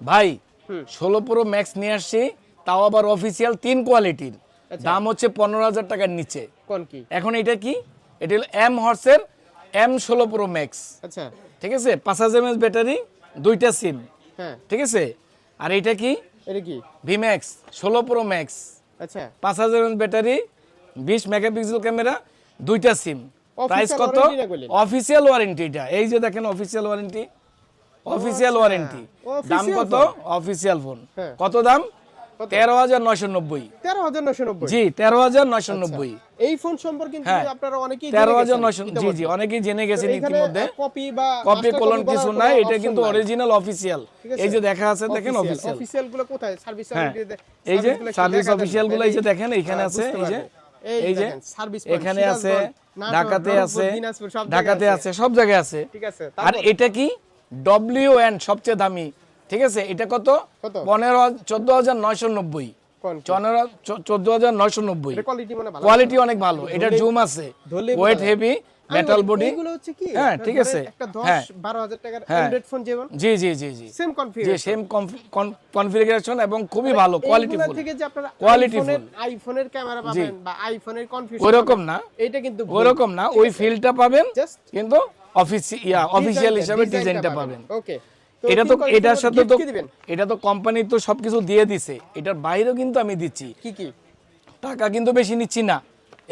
ভাই 16 pro max নিয়ে আসছি, তাও আবার অফিসিয়াল 3 কোয়ালিটির। দাম হচ্ছে 15,000 টাকার নিচে। কোন কি? এখন এটা কি? এটা হলো এম হর্সের M16 প্রো ম্যাক্স। আচ্ছা। ঠিক আছে, 5000 mAh ব্যাটারি, দুইটা সিম। হ্যাঁ। ঠিক আছে, আর এটা কি? এটা কি? ভিম্যাক্স 16 প্রো ম্যাক্স, আচ্ছা। 5000 mAh ব্যাটারি, 20 মেগাপিক্সেল ক্যামেরা, দুইটা সিম। প্রাইস Official কত? warranty না বললেন? Official warranty. এটা এই যে দেখেন অফিসিয়াল ওয়ারেন্টি, অফিসিয়াল ওয়ারেন্টি। দাম Official কত? অফিসিয়াল ফোন হ্যাঁ। কত দাম? কত? 13,990। 13,990। জি, 13,990। এই ফোন সম্পর্কে কিন্তু হ্যাঁ। আপনারা অনেকেই 13,990। জি জি, অনেকেই জেনে গেছেন ইতিমধ্যে। কপি বা কপি master কলন copy কিছু করার নাই, কোনো এটা option কিন্তু নাই। Original official. ঠিক আছে? এই যে দেখা আছে দেখেন অফিসিয়াল। অফিসিয়াল গুলো কোথায়? সার্ভিস হ্যাঁ, এই যে সার্ভিস অফিসিয়াল গুলো এই যে দেখেন এইখানে আছে, এই যে সার্ভিস এখানে আছে, ঢাকাতে আছে, ঢাকাতে আছে, সব জায়গায় আছে। ঠিক আছে। আর এটা কি? WN সবচেয়ে দামি। ঠিক আছে, এটা কত? কত? 14,990। কোন? 14,990। এটা কোয়ালিটি মানে ভালো। কোয়ালিটি অনেক ভালো। এটা জুম আছে, ধরলেই ওয়েট বোঝা হেভি, মেটাল বডি। এগুলো হচ্ছে কি? হ্যাঁ, ঠিক আছে। একটা 10 হ্যাঁ। 12,000 টাকার হ্যাঁ। অ্যান্ড্রয়েড ফোন যেমন জি জি জি জি সেম জি, কনফিগারেশন। সেম কনফিগারেশন এবং খুবই ভালো কোয়ালিটি এগুলা ফুল। থেকে যে আপনারা কোয়ালিটি ফুল আইফোনের ক্যামেরা পাবেন বা আইফোনের কনফিগারেশন ওইরকম না, এটা কিন্তু ওইরকম না, ওই ফিলটা পাবেন জাস্ট কিন্তু অফিসিয়াল হিসাবে ডিজাইনটা পাবেন। ওকে। এটা তো এটার সাথে তো এটা তো কোম্পানি তো সবকিছু দিয়ে দিছে, এটার বাইরেও কিন্তু আমি দিচ্ছি। কি কি? টাকা কিন্তু বেশি নিচ্ছি না।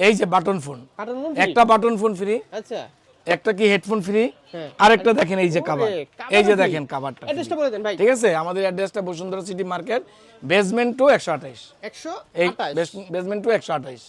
এই যে বাটন ফোন, বাটন ফোন একটা বাটন ফোন ফ্রি, আচ্ছা। একটা কি হেডফোন ফ্রি, হ্যাঁ। আরেকটা দেখেন এই যে কভার, এই যে free। দেখেন কভারটা। অ্যাড্রেসটা বলে দেন ভাই। ঠিক আছে, আমাদের অ্যাড্রেসটা Bashundhara City market, basement two 128। 128 এই বেসমেন্ট টু 128।